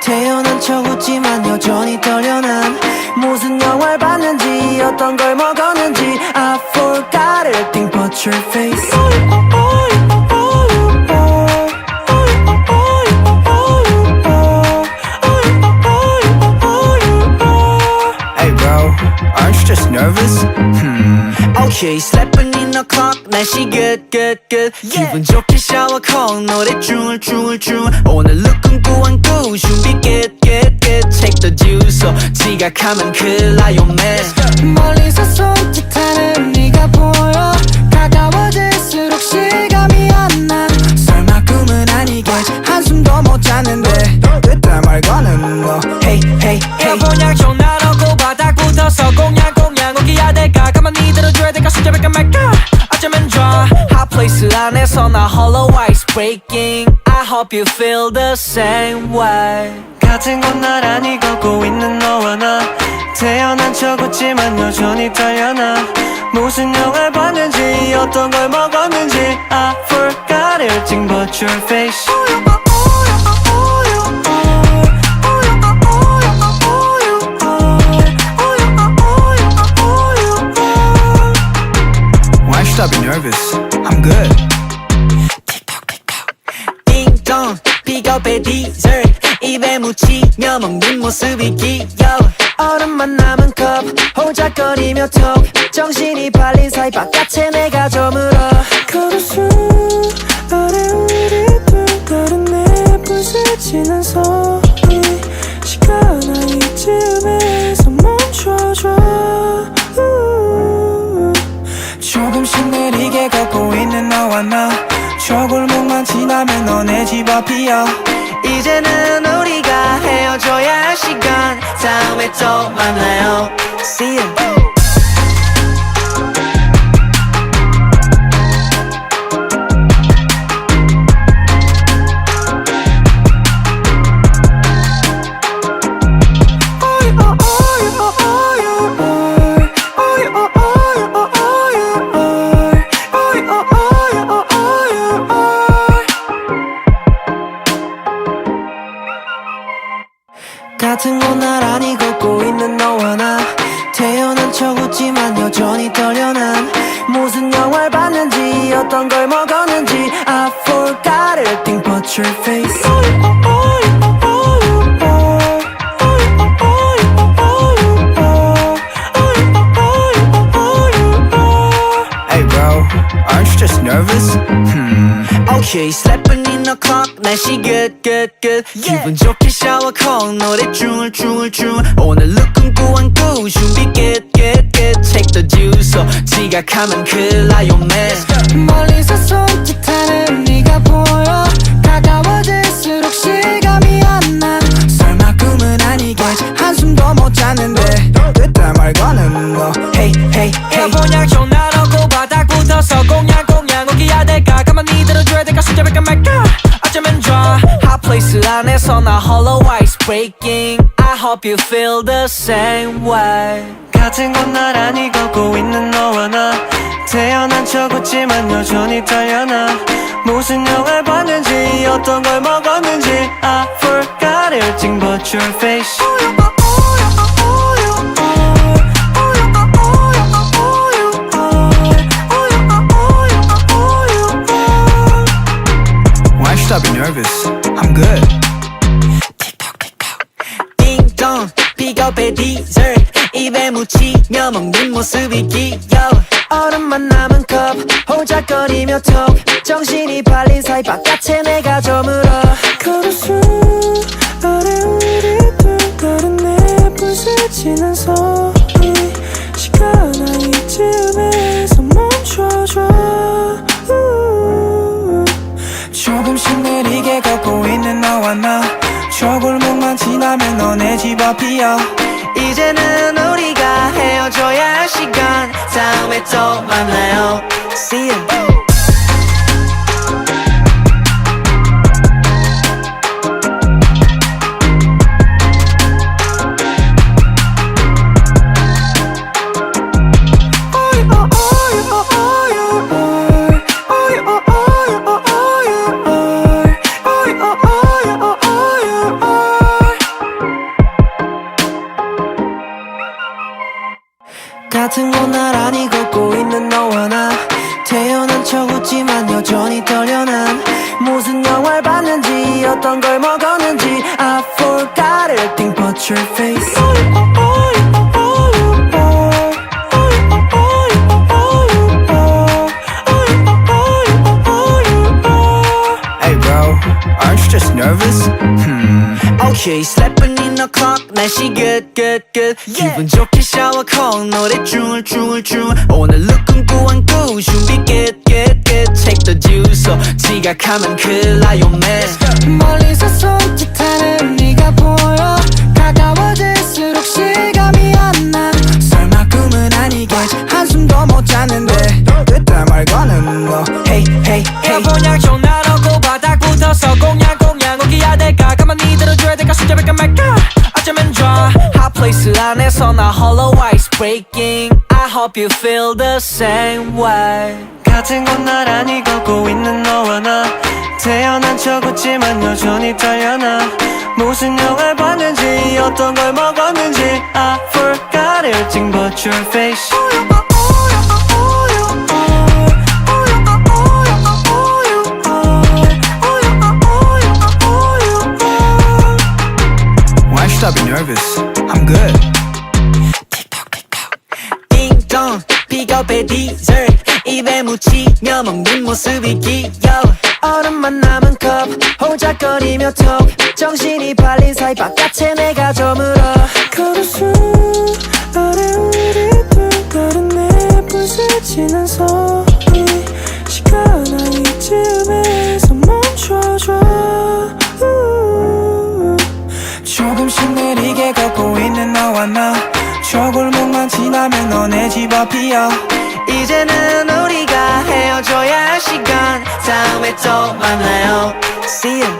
태어난 척 웃지만 여전히 떨려 난 무슨 영화를 봤는지 어떤 걸 먹었는지 I forgot everything but your face Hey bro, aren't you just nervous? Okay, slapping in the clock 날씨 good good good 기분 좋게 샤워 콜 노래 줄 오늘 look 꿈꾸한 꾸 준비 get take the juice 지각하면 큰일 나요 man 멀리서 손짓하는 네가 보여 가까워질수록 실감이 안 나 설마 꿈은 아니겠지 한숨도 못 자는데 그때 말고는 뭐 Hey hey hey 곤약 나놓고 바닥부터서 공양 오기야 될까 가만히 들어줘야 될까 숨잡을까 말까 어쩌면 좋아 Hot place 안에서 나 hollow ice breaking I hope you feel the same way 같은 곳 나란히 걷고 있는 너와 나 태어난 척 웃지만 여전히 떨려나 무슨 영화를 봤는지 어떤 걸 먹었는지 I forgot everything but your face Why should I be nervous? I'm good. 띵동 픽업의 dessert 입에 묻히며 먹는 모습이 귀여워 얼음만 남은 컵 호작거리며 톡 정신이 팔린 사이 바깥에 내가 저물어 걸을 수 아래 우리 둘 다른 내 부딪히는 소리 시간아 이쯤에서 멈춰줘 조금씩 느리게 걷고 있는 너와 나 저 골목만 지나면 너네 집 앞이야 이제는 우리가 헤어져야 할 시간 다음에 또 만나요 See you 같은 곳 나란히 걷고 있는 너와 나 태어난 척 웃지만 여전히 떨려 난 무슨 영화를 봤는지 어떤 걸 먹었는지 I forgot everything but your face Hey bro, aren't you just nervous? Okay, slapping in the clock 날씨 good 기분 좋게 샤워 콜 노래 줄 오늘 look 꿈꾸한 꾸 준비 get take the juice 지각하면 큰일 나요 man 멀리서 손짓하는 네가 보여 가까워질수록 실감이 안 나 설마 꿈은 아니겠지 한숨도 못 자는데 그때 말고는 뭐 Hey hey hey 곤약 나놓고 바닥부터서 공양 오기야 될까 가만히 들어줘야 될까 숨잡을까 말까 어쩌면 좋아 Hot place 안에서 나 hollow ice breaking I hope you feel the same way 같은 곳 나란히 걷고 있는 너와 나 태어난 척 웃지만 여전히 떨려나 무슨 영화를 봤는지 어떤 걸 먹었는지 I forgot everything but your face Why should I be nervous? I'm good. 띵동 픽업의 dessert 입에 묻히며 먹는 모습이 귀여워 얼음만 남은 컵 호작거리며 톡 정신이 팔린 사이 바깥에 내가 저물어 걸을 수 아래 우리 둘 다른 내 부딪히는 소리 시간아 이쯤에서 멈춰줘 조금씩 느리게 걷고 있는 너와 나 저 골목만 지나면 너네 집 앞이야 이제는 우리가 헤어져야 할 시간 다음에 또 만나요 See you but your face. Hey bro, aren't you just nervous? Okay, 슬래프는 in the clock 날씨 good good good 기분 좋게 샤워 콜 노래 줄 오늘 look은 꾸안꾸 준비 get get get Take the juice 지각하면 큰일 나요 man 멀리서 손짓하는 네가 보여 가까워질수록 실감이 안 나 설마 꿈은 아니겠지 한숨도 못 잤는데 그때 말고는 너 Hey hey hey 해보냐 전화로고 바닥부터 서공양 오기야 될까 가만히 들어줘야 될까 숨잡을까 말까 어쩌면 좋아 Hot place 안에서 나 hollow ice breaking I hope you feel the same way 같은 곳 나란히 걷고 있는 너와 나 태어난 척 웃지만 여전히 떨려나 무슨 영화를 봤는지 어떤 걸 먹었는지 I forgot everything but your face Why should I be nervous? I'm good 띵동 픽업의 dessert 입에 묻히며 먹는 모습이 귀여워 얼음만 남은 컵 호작거리며 톡 정신이 팔린 사이 바깥에 내가 저물어 걸을수 아래 우리 둘 다른 내 부서지는 소리 시간아 이쯤에서 멈춰줘 조금씩 느리게 걷고 있는 너와 나 저 골목만 지나면 너네 집 앞이야 이제는 우리가 헤어져야 할 시간 다음에 또 만나요 See you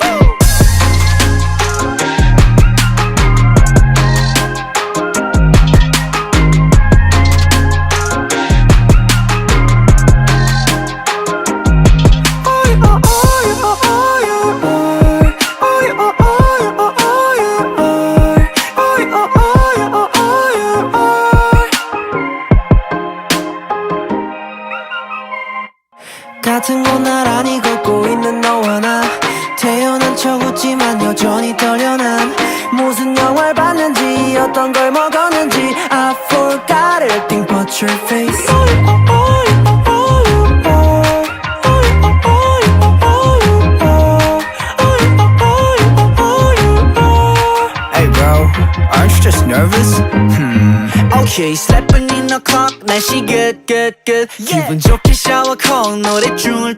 같은 곳 나란히 걷고 있는 너와 나 태어난 척 웃지만 여전히 떨려 난 무슨 영화를 봤는지 어떤 걸 먹었는지 I forgot everything but your face Hey bro, aren't you just nervous? Okay, 슬래프는 in the clock 날씨 good good good 기분 좋게 샤워 콜 노래 줄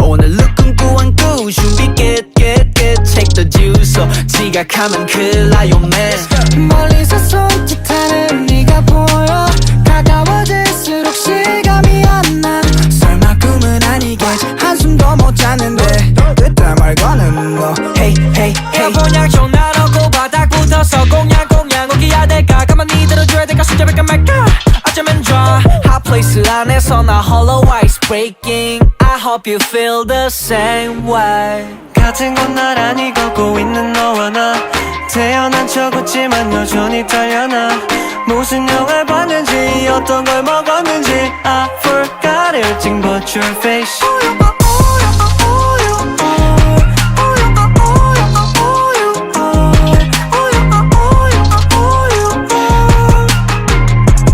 오늘 look은 꾸안꾸 준비 get get get Take the juice 지각하면 큰일 나요 man 멀리서 손짓하는 네가 보여 가까워질수록 실감이 안 나 설마 꿈은 아니겠지 한숨도 못 잤는데 그때 말고는 너 Hey hey hey 해보냐 전화로고 바닥부터 서공양 오기야 될까 가만히 들어줘야 될까 숨잡을까 말까 어쩌면 좋아 Hot place 안에서 나 hollow ice breaking I hope you feel the same way 같은 곳 나란히 걷고 있는 너와 나 태어난 척 웃지만 여전히 떨려나 무슨 영화를 봤는지 어떤 걸 먹었는지 I forgot everything but your face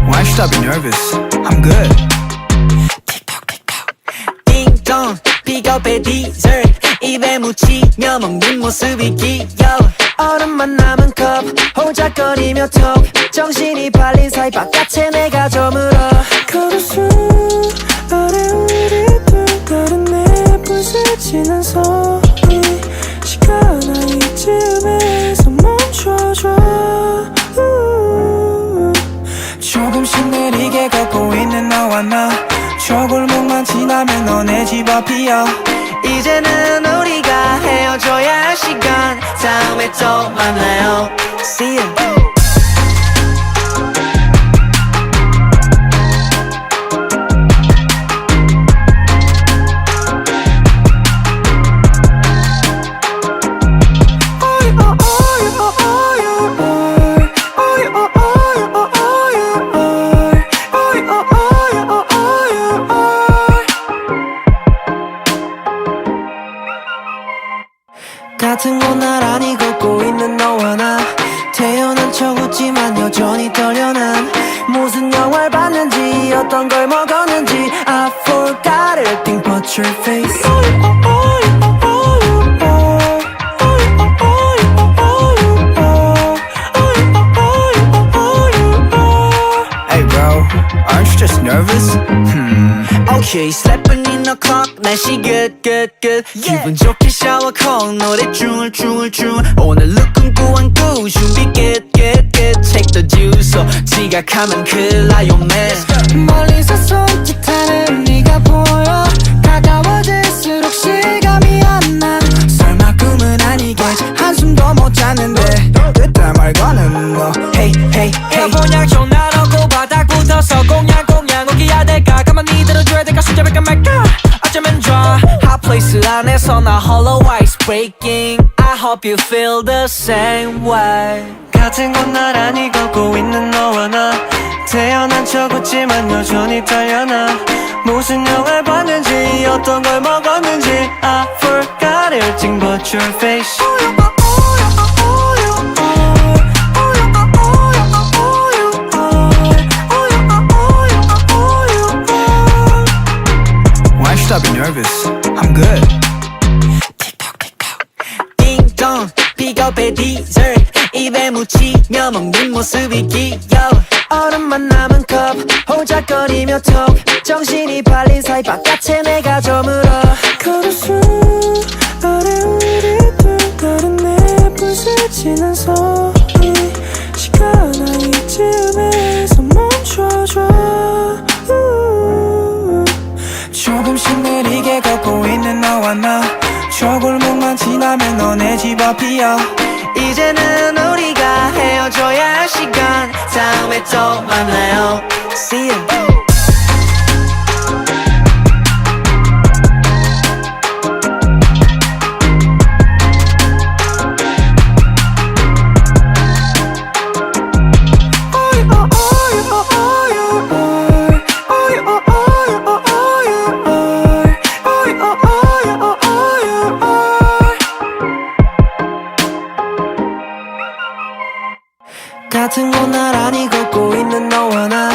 Why should I be nervous? I'm good 띵동 픽업의 dessert 입에 묻히며 먹는 모습이 귀여워 얼음만 남은 컵 호작거리며 톡 정신이 팔린 사이 바깥에 내가 저물어 걸을수 아래 우리 둘 다른 내 부서지는 소리 시간아 이쯤에서 멈춰줘 조금씩 느리게 걷고 있는 너와 나 저 골목만 지나면 너네 집 앞이야 이제는 우리가 헤어져야 할 시간 다음에 또 만나요 See you 같은 곳 나란히 걷고 있는 너와 나 태어 척 웃지만 여전히 떨려 난 무슨 영화를 봤는지 어떤 걸 먹었는지 I forgot everything but your face Hey bro, aren't you just nervous? Okay, sleeping in the clock 날씨 good good good 기분 좋게 샤워 콜 노래 줄 오늘 look 꾸안 꾸 준비 get take the juice 지각하면 큰일 나요 man 멀리서 손짓하는 네가 보여 가까워질수록 실감이 안나 설마 꿈은 아니겠지 한숨도 못 잤는데 그딴 말 거는 너 Hey hey hey 에어컨 나놓고 바닥부터서 공양 오기야 될까 가만히 들어줘야 될까 숨잡을까 말까 어쩌면 좋아 Hot place 안에서 나 hollow ice breaking I hope you feel the same way 같은 곳 나란히 걷고 있는 너와 나 태어난 척 웃지만 여전히 떨려나 무슨 영화를 봤는지 어떤 걸 먹었는지 I forgot everything but your face Why should I be nervous? I'm good 띵동 픽업의 dessert 입에 묻히며 먹는 모습이 귀여워 얼음만 남은 컵 호작거리며 톡 정신이 팔린 사이 바깥에 내가 저물어 걸어수 아래 우리들 다른 내 부서지는 소리 시간아 이쯤에서 멈춰줘 조금씩 느리게 걷고 있는 너와 나 저 골목만 지나면 너네 집 앞이야 이제는 우리가 헤어져야 할 시간 다음에 또 만나요 See you 같은 곳 나란히 걷고 있는 너와 나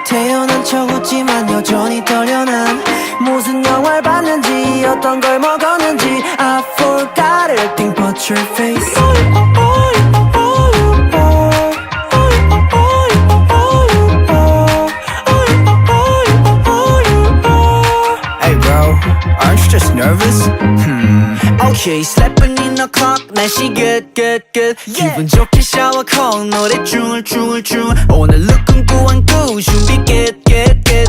태어난 척 웃지만 여전히 떨려 난 무슨 영화를 봤는지 어떤 걸 먹었는지 I forgot everything but your face Hey bro, aren't you just nervous? Okay, sleeping in the clock 날씨 good 기분 좋게 샤워 콜 노래 줄 오늘 look 꾸안 꾸 준비 get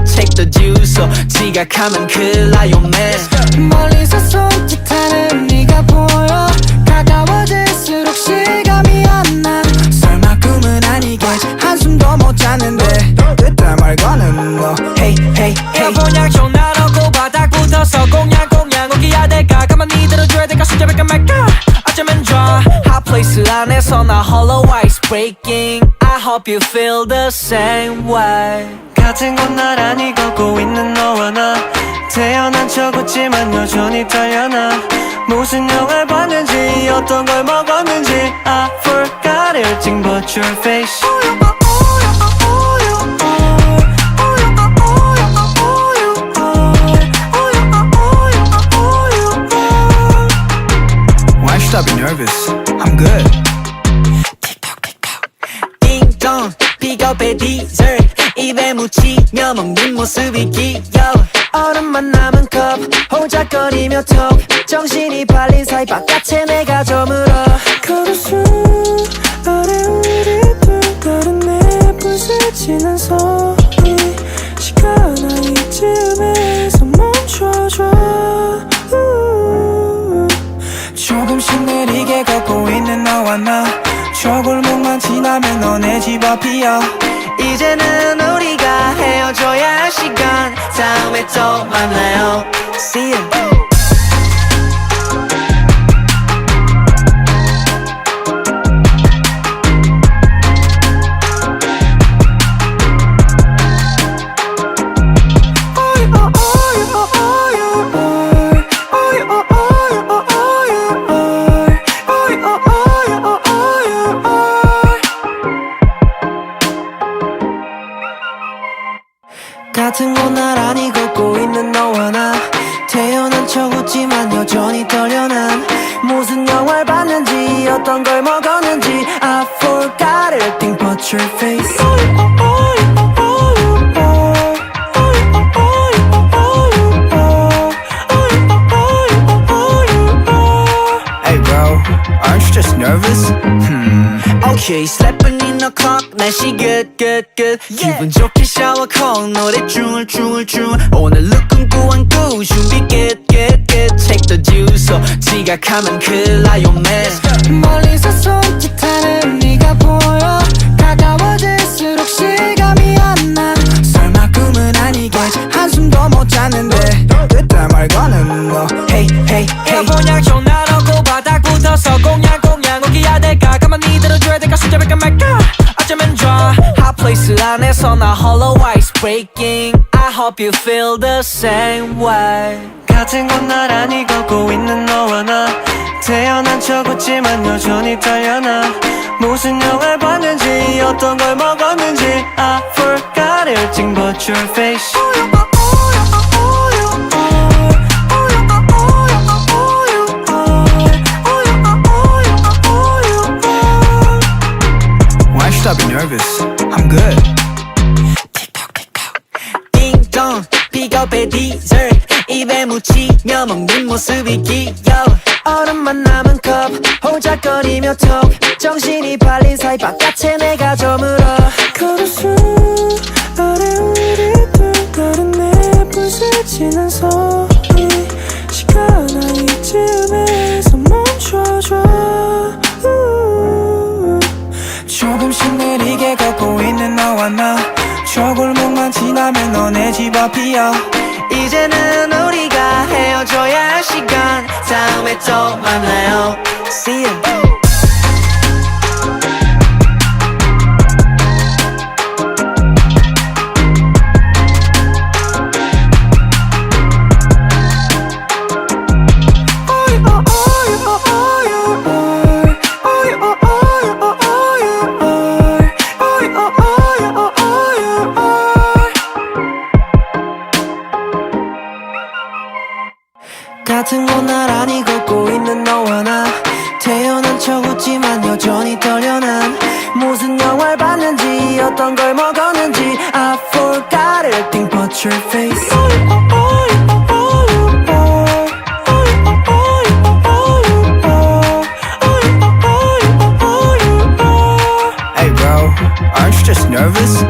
take the juice 지각하면 큰일 나요 man 멀리서 손짓하는 네가 보여 가까워질수록 실감이 안나 설마 꿈은 아니겠지 한숨도 못 잤는데 그딴 말 거는 너 Hey hey hey 에어컨 나놓고 바닥부터서 공양 오기야 될까 가만히 들어줘야 될까 숨잡을까 말까 어쩌면 좋아 Hot place 안에서 나 hollow ice breaking I hope you feel the same way 같은 곳 나란히 걷고 있는 너와 나 태어난 척 웃지만 여전히 떨려나 무슨 영화를 봤는지 어떤 걸 먹었는지 I forgot everything but your face Why should I be nervous? I'm good 띵동 픽업의 dessert 입에 묻히며 먹는 모습이 귀여워 얼음만 남은 컵 호작거리며 톡 정신이 팔린 사이 바깥에 내가 저물어 걸어수 아래 우리들 다른 내 부서지는 소리 시간아 이쯤에서 멈춰줘 조금씩 느리게 걷고 있는 너와 나 저 골목만 지나면 너네 집 앞이야 이제는 우리가 헤어져야 할 시간 다음에 또 만나요 See you you just nervous? Okay, 슬래픈 in the clock 날씨 good good good 기분 좋게 샤워 콜 노래 줄 오늘 look은 꾸안꾸 준비 get take the juice 지각하면 큰일 나요 man 멀리서 손짓하는 네가 보여 가까워질수록 실감이 안 나 설마 꿈은 아니겠지 한숨도 못 잤는데 그때 말고는 너 Hey hey hey 그냥 전화로고 바닥부터 서공양 오기야 될까 가만히 들어줘야 될까 숨잡을까 말까 어쩌면 좋아 Hot place 안에서 나 홀로 ice breaking I hope you feel the same way 같은 곳 나란히 걷고 있는 너와 나 태어난 척 웃지만 여전히 떨려나 무슨 영화를 봤는지 어떤 걸 먹었는지 I forgot everything but your face Why should I be nervous? I'm good 띵동 픽업의 디저트 입에 묻히며 먹는 모습이 귀여워 얼음만 남은 컵 호작거리며 톡 정신이 팔린 사이 바깥에 내가 저물어 걸을 수 아래 우리 둘 다른 내 부서지는 소리 시간아 이쯤에서 멈춰줘 조금씩 느리게 걷고 있는 너와 나 저 골목만 지나면 너네 집 앞이야 이제는 우리가 헤어져야 할 시간 다음에 또 만나요 See you 같은 곳 나란히 걷고 있는 너와 나 태어난 척 웃지만 여전히 떨려 난 무슨 영화를 봤는지 어떤 걸 먹었는지 I forgot everything but your face Hey bro, aren't you just nervous?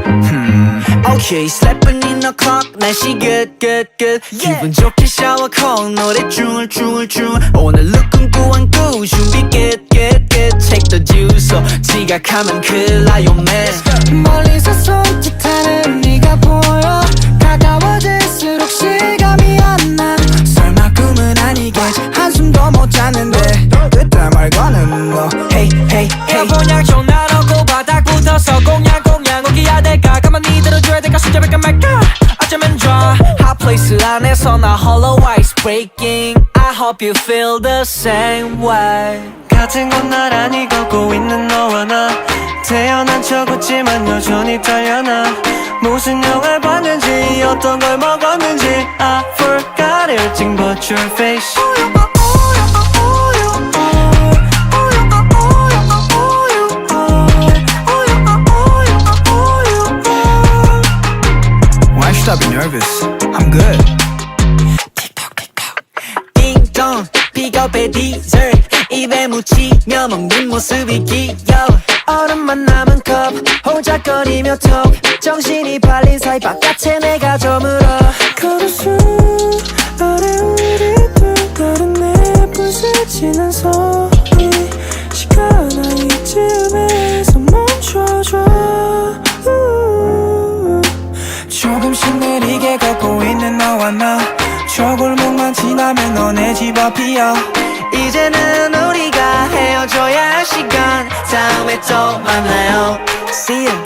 Okay, 슬래픈 in the clock 날씨 good 기분 좋게 샤워 콜 노래 줄 오늘 look은 꾸안꾸 준비 get take the juice 지각하면 큰일 나요 man 멀리서 손짓하는 네가 보여 가까워질수록 실감이 안 나 설마 꿈은 아니겠지 한숨도 못 잤는데 그때 말고는 너 Hey hey hey 그냥 전화로고 바닥부터 서공양 오기야 될까 가만히 들어줘야 될까 숨잡을까 말까 어쩌면 좋아 Hot place 안에서 나 홀로 ice breaking I hope you feel the same way 같은 곳 나란히 걷고 있는 너와 나 태어난 척 웃지만 여전히 떨려나 무슨 영화를 봤는지 어떤 걸 먹었는지 I forgot everything but your face Why should I be nervous? I'm good 띵동 픽업의 디저트 입에 묻히며 먹는 모습이 귀여워 얼음만 남은 컵 호작거리며 톡 정신이 팔린 사이 바깥에 내가 저물어 걸을 수 아래 우리 둘 다른 내 부서지는 소리 시간아 이쯤에서 멈춰줘 조금씩 느리게 걷고 있는 너와 나 저 골목만 지나면 너네 집 앞이야 이제는 우리가 헤어져야 할 시간 다음에 또 만나요 See you